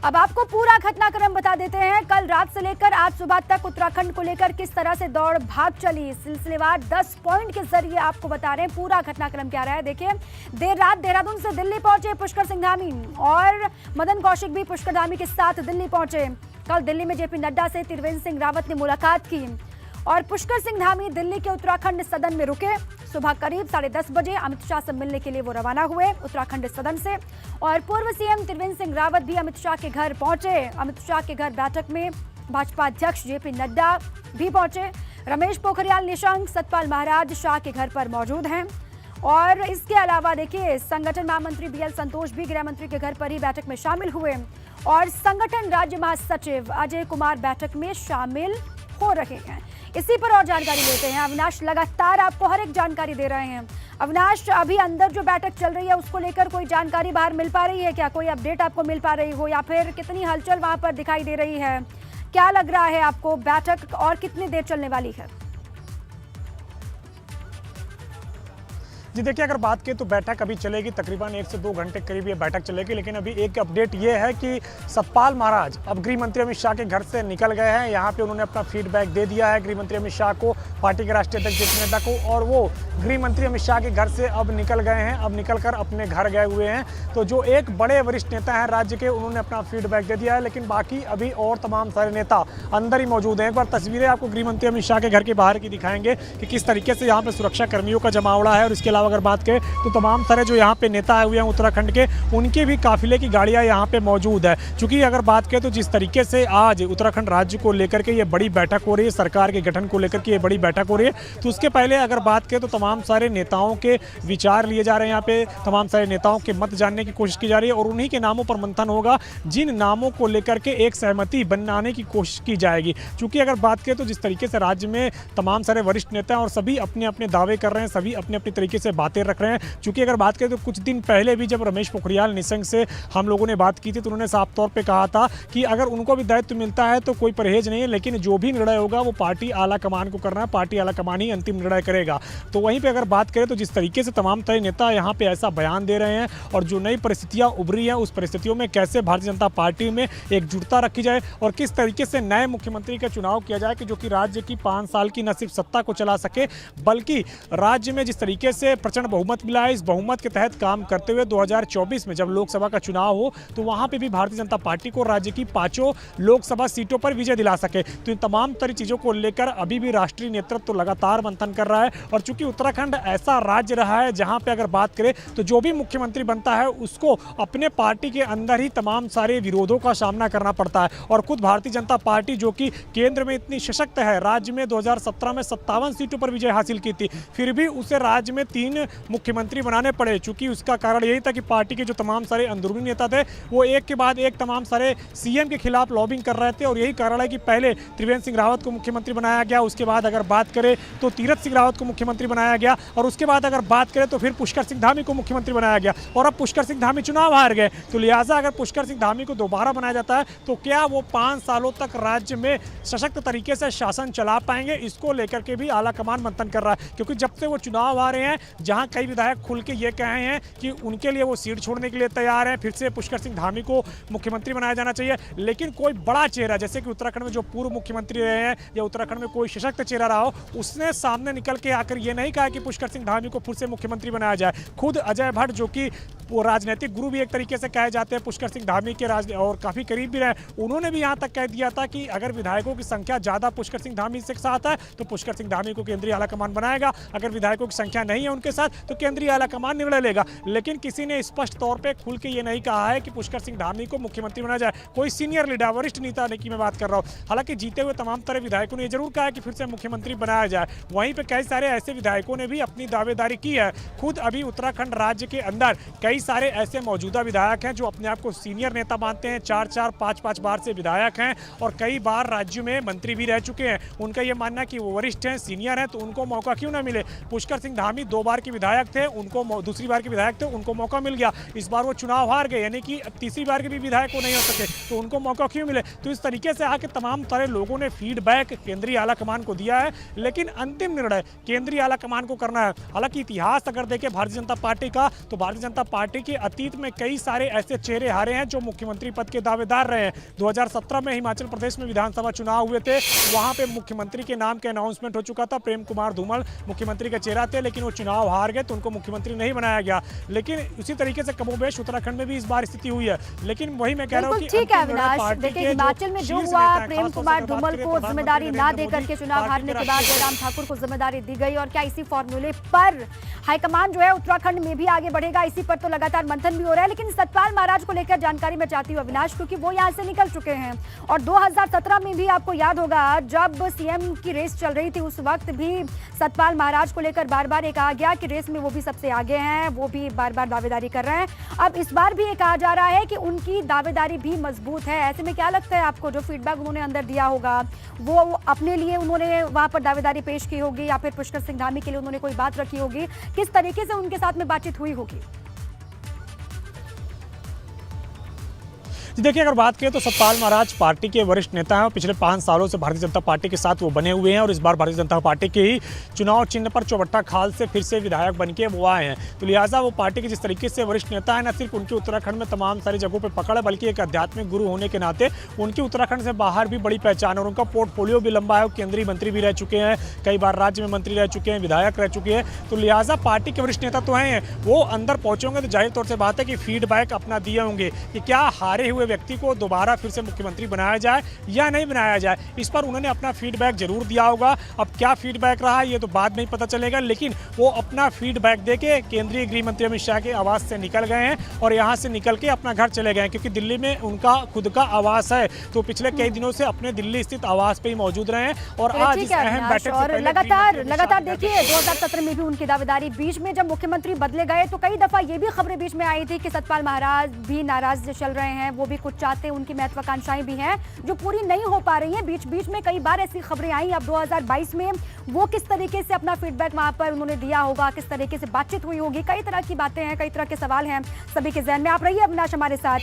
अब आपको पूरा घटनाक्रम बता देते हैं। कल रात से लेकर आज सुबह तक उत्तराखंड को लेकर किस तरह से दौड़ भाग चली, सिलसिलेवार 10 पॉइंट के जरिए आपको बता रहे हैं पूरा घटनाक्रम क्या रहा है। देखिए, देर रात देहरादून से दिल्ली पहुंचे पुष्कर सिंह धामी और मदन कौशिक भी पुष्कर धामी के साथ दिल्ली पहुंचे। कल दिल्ली में जेपी नड्डा से त्रिवेंद्र सिंह रावत ने मुलाकात की और पुष्कर सिंह धामी दिल्ली के उत्तराखंड सदन में रुके। सुबह करीब 10:30 बजे अमित शाह से मिलने के लिए वो रवाना हुए उत्तराखंड सदन से और पूर्व सीएम त्रिवेंद्र सिंह रावत भी अमित शाह के घर पहुंचे। अमित शाह के घर बैठक में भाजपा अध्यक्ष जेपी नड्डा भी पहुंचे। रमेश पोखरियाल निशंक, सतपाल महाराज शाह के घर पर मौजूद हैं और इसके अलावा देखिए संगठन महामंत्री बीएल संतोष भी गृह मंत्री के घर पर ही बैठक में शामिल हुए और संगठन राज्य महासचिव अजय कुमार बैठक में शामिल हो रहे हैं। इसी पर और जानकारी लेते हैं। अविनाश लगातार आपको हर एक जानकारी दे रहे हैं। अविनाश, अभी अंदर जो बैठक चल रही है उसको लेकर कोई जानकारी बाहर मिल पा रही है क्या? कोई अपडेट आपको मिल पा रही हो या फिर कितनी हलचल वहां पर दिखाई दे रही है? क्या लग रहा है आपको, बैठक और कितनी देर चलने वाली है? जी देखिए, अगर बात करें तो बैठक अभी चलेगी तकरीबन 1 से 2 घंटे करीब ये बैठक चलेगी। लेकिन अभी एक अपडेट ये है कि सतपाल महाराज अब गृह मंत्री अमित शाह के घर से निकल गए हैं। यहाँ पे उन्होंने अपना फीडबैक दे दिया है गृह मंत्री अमित शाह को, पार्टी के राष्ट्रीय अध्यक्ष जेपी नड्डा को, और वो गृह मंत्री अमित शाह के घर से अब निकल गए हैं, अब निकल कर अपने घर गए हुए हैं। तो जो एक बड़े वरिष्ठ नेता हैं राज्य के, उन्होंने अपना फीडबैक दे दिया है। लेकिन बाकी अभी और तमाम सारे नेता अंदर ही मौजूद हैं। एक बार तस्वीरें आपको गृह मंत्री अमित शाह के घर के बाहर की दिखाएंगे कि किस तरीके से यहाँ पे सुरक्षा कर्मियों का जमावड़ा है। और इसके अलावा अगर बात करें तो तमाम सारे जो यहाँ पे नेता आए हुए हैं उत्तराखंड के, उनके भी काफिले की गाड़ियाँ यहाँ पे मौजूद है। चूंकि अगर बात करें तो जिस तरीके से आज उत्तराखंड राज्य को लेकर के ये बड़ी बैठक हो रही है, सरकार के गठन को लेकर के ये बड़ी बैठक हो रही है, तो उसके पहले अगर बात करें तो तमाम सारे नेताओं के विचार लिए जा रहे हैं। यहाँ पे तमाम सारे नेताओं के मत जानने की कोशिश की जा रही है और उन्हीं के नामों पर मंथन होगा, जिन नामों को लेकर के एक सहमति बनाने की कोशिश की जाएगी। चूंकि अगर बात करें तो जिस तरीके से राज्य में तमाम सारे वरिष्ठ नेता हैं और सभी अपने अपने दावे कर रहे हैं, सभी अपने अपने तरीके से बातें रख रहे हैं। चूंकि अगर बात करें तो कुछ दिन पहले भी जब रमेश पोखरियाल निशंक से हम लोगों ने बात की थी तो उन्होंने साफ तौर पे कहा था कि अगर उनको भी दायित्व मिलता है तो कोई परहेज नहीं है, लेकिन जो भी निर्णय होगा वो पार्टी आला कमान को करना है, पार्टी आला कमान ही अंतिम निर्णय करेगा। तो वहीं पे अगर बात करें तो जिस तरीके से तमाम तरह नेता यहाँ पे ऐसा बयान दे रहे हैं और जो नई परिस्थितियाँ उभरी हैं उस परिस्थितियों में कैसे भारतीय जनता पार्टी में एकजुटता रखी जाए और किस तरीके से नए मुख्यमंत्री का चुनाव किया जाए कि जो कि राज्य की 5 साल की न सिर्फ सत्ता को चला सके बल्कि राज्य में जिस तरीके से प्रचंड बहुमत मिला है, इस बहुमत के तहत काम करते हुए 2024 में जब लोकसभा का चुनाव हो तो वहां पे भी भारतीय जनता पार्टी को राज्य की 5 लोकसभा सीटों पर विजय दिला सके। तो इन तमाम तरह चीजों को लेकर अभी भी राष्ट्रीय नेतृत्व तो लगातार मंथन कर रहा है। और चूंकि उत्तराखंड ऐसा राज्य रहा है जहां पे अगर बात करें तो जो भी मुख्यमंत्री बनता है उसको अपने पार्टी के अंदर ही तमाम सारे विरोधों का सामना करना पड़ता है। और खुद भारतीय जनता पार्टी जो कि केंद्र में इतनी सशक्त है, राज्य में 2017 में 57 सीटों पर विजय हासिल की थी, फिर भी उसे राज्य में 3 मुख्यमंत्री बनाने पड़े। चूंकि उसका कारण यही था कि पार्टी के जो तमाम सारे अंदरूनी नेता थे वो एक के बाद एक तमाम सारे सीएम के खिलाफ लॉबिंग कर रहे थे। और यही कारण है कि पहले त्रिवेंद्र सिंह रावत को मुख्यमंत्री बनाया गया, उसके बाद अगर बात करें तो तीरथ सिंह रावत को मुख्यमंत्री बनाया गया और उसके बाद अगर बात करें तो फिर पुष्कर सिंह धामी को मुख्यमंत्री बनाया गया। और अब पुष्कर सिंह धामी चुनाव हार गए, तो लिहाजा अगर पुष्कर सिंह धामी को दोबारा बनाया जाता है तो क्या वो 5 सालों तक राज्य में सशक्त तरीके से शासन चला पाएंगे, इसको लेकर के भी आला कमान मंथन कर रहा है। क्योंकि जब से वो चुनाव आ रहे हैं जहां कई विधायक खुल के ये कहे हैं कि उनके लिए वो सीट छोड़ने के लिए तैयार है, फिर से पुष्कर सिंह धामी को मुख्यमंत्री बनाया जाना चाहिए, लेकिन कोई बड़ा चेहरा जैसे कि उत्तराखंड में जो पूर्व मुख्यमंत्री रहे हैं या उत्तराखंड में कोई सशक्त चेहरा रहा हो, उसने सामने निकल के आकर ये नहीं कहा कि पुष्कर सिंह धामी को फिर से मुख्यमंत्री बनाया जाए। खुद अजय भट्ट जो कि राजनीतिक गुरु भी एक तरीके से कहे जाते हैं पुष्कर सिंह धामी के और काफी करीब भी रहे, उन्होंने भी यहाँ तक कह दिया था कि अगर विधायकों की संख्या ज्यादा पुष्कर सिंह धामी से साथ है तो पुष्कर सिंह धामी को केंद्रीय आलाकमान बनाएगा, अगर विधायकों की संख्या नहीं है उनके साथ तो केंद्रीय आलाकमान निर्णय लेगा। लेकिन किसी ने स्पष्ट तौर पे खुल के ये नहीं कहा है कि पुष्कर सिंह धामी को मुख्यमंत्री बनाया जाए। कोई सीनियर लीडर वरिष्ठ नेता की मैं बात कर रहा हूँ। हालांकि जीते हुए तमाम तरह विधायकों ने यह जरूर कहा है कि फिर से मुख्यमंत्री बनाया जाए। वहीं पे कई सारे ऐसे विधायकों ने भी अपनी दावेदारी की है। खुद अभी उत्तराखंड राज्य के अंदर कई सारे ऐसे मौजूदा विधायक हैं जो अपने आप को सीनियर नेता मानते हैं, 4-4, 5-5 बार से विधायक हैं और कई बार राज्य में मंत्री भी रह चुके हैं। उनका यह मानना है कि वो वरिष्ठ हैं, सीनियर हैं, तो उनको मौका क्यों ना मिले। पुष्कर सिंह धामी 2 बार के विधायक थे उनको, दूसरी बार के विधायक थे उनको मौका मिल गया, इस बार वो चुनाव हार गए, यानी कि तीसरी बार के भी विधायक वो नहीं हो सके, तो उनको मौका क्यों मिले। तो इस तरीके से आके तमाम तरह लोगों ने फीडबैक केंद्रीय आला कमान को दिया है, लेकिन अंतिम निर्णय केंद्रीय आला कमान को करना है। हालांकि इतिहास अगर देखें भारतीय जनता पार्टी का, तो भारतीय जनता पार्टी के अतीत में कई सारे ऐसे चेहरे हारे हैं जो मुख्यमंत्री पद के दावेदार रहे हैं। 2017 में हिमाचल प्रदेश में विधानसभा चुनाव हुए थे, वहां पे मुख्यमंत्री के नाम के अनाउंसमेंट हो चुका था, प्रेम कुमार धूमल मुख्यमंत्री का चेहरा थे, लेकिन वो चुनाव हार गए तो उनको मुख्यमंत्री नहीं बनाया गया। लेकिन उसी तरीके से कमोबेश उत्तराखंड में भी इस बार स्थिति हुई है। लेकिन वही मैं कह रहा हूं कि ठीक है अविनाश, देखिए हिमाचल में जो हुआ, प्रेम कुमार धूमल को जिम्मेदारी ना देकर के चुनाव हारने के बाद जयराम ठाकुर को जिम्मेदारी दी गई, और क्या इसी फॉर्मूले पर हाईकमान जो है उत्तराखंड में भी आगे बढ़ेगा, इसी पर तो लगातार मंथन भी हो रहा है। लेकिन सतपाल महाराज को लेकर जानकारी मैं चाहती हूँ अविनाश, क्योंकि वो यहाँ से निकल चुके हैं, और 2017 में भी आपको याद होगा जब सीएम की रेस चल रही थी उस वक्त भी सतपाल महाराज को लेकर बार बार ये कहा गया कि रेस में वो भी सबसे आगे हैं, वो भी बार बार दावेदारी कर रहे हैं। अब इस बार भी ये कहा जा रहा है कि उनकी दावेदारी भी मजबूत है। ऐसे में क्या लगता है आपको, जो फीडबैक उन्होंने अंदर दिया होगा वो अपने लिए उन्होंने वहां पर दावेदारी पेश की होगी, या फिर पुष्कर सिंह धामी के लिए उन्होंने कोई बात रखी होगी, किस तरीके से उनके साथ में बातचीत हुई होगी? देखिए अगर बात करें तो सतपाल महाराज पार्टी के वरिष्ठ नेता हैं और पिछले 5 सालों से भारतीय जनता पार्टी के साथ वो बने हुए हैं, और इस बार भारतीय जनता पार्टी के ही चुनाव चिन्ह पर चौबट्टा खाल से फिर से विधायक बनके वो आए हैं। तो लिहाजा वो पार्टी के जिस तरीके से वरिष्ठ नेता है, न सिर्फ उनकी उत्तराखंड में तमाम सारी जगहों पर पकड़ है, बल्कि एक आध्यात्मिक गुरु होने के नाते उनकी उत्तराखंड से बाहर भी बड़ी पहचान है, और उनका पोर्टफोलियो भी लंबा है। वो केंद्रीय मंत्री भी रह चुके हैं, कई बार राज्य में मंत्री रह चुके हैं, विधायक रह चुके हैं। तो लिहाजा पार्टी के वरिष्ठ नेता तो हैं, वो अंदर पहुंचे होंगे तो जाहिर तौर से बात है कि फीडबैक अपना दिए होंगे कि क्या हारे हुए व्यक्ति को दोबारा फिर से मुख्यमंत्री बनाया जाए या नहीं बनाया जाए। इस पर उन्होंने अपना फीडबैक जरूर दिया होगा। अब क्या फीडबैक रहा ये तो बाद में ही पता चलेगा, लेकिन वो अपना फीडबैक देके केंद्रीय गृह मंत्री अमित शाह के आवास से निकल गए हैं और यहां से निकल के अपना घर चले गए हैं, क्योंकि दिल्ली में उनका खुद का आवास है। तो पिछले कई दिनों से अपने दिल्ली स्थित आवास पे ही मौजूद रहे हैं, और आज इस अहम बैठक से पहले लगातार देखिए 2017 में भी उनकी दावेदारी, बीच में जब मुख्यमंत्री बदले गए तो कई दफा ये भी खबरें बीच में आई थी कि सतपाल महाराज भी नाराज चल रहे हैं, वो भी कुछ चाहते हैं, उनकी महत्वाकांक्षाएं भी हैं जो पूरी नहीं हो पा रही हैं। बीच बीच में कई बार ऐसी खबरें आई। अब 2022 में वो किस तरीके से अपना फीडबैक वहां पर उन्होंने दिया होगा, किस तरीके से बातचीत हुई होगी, कई तरह की बातें हैं, कई तरह के सवाल हैं सभी के जहन में। आप रहिए अविनाश हमारे साथ।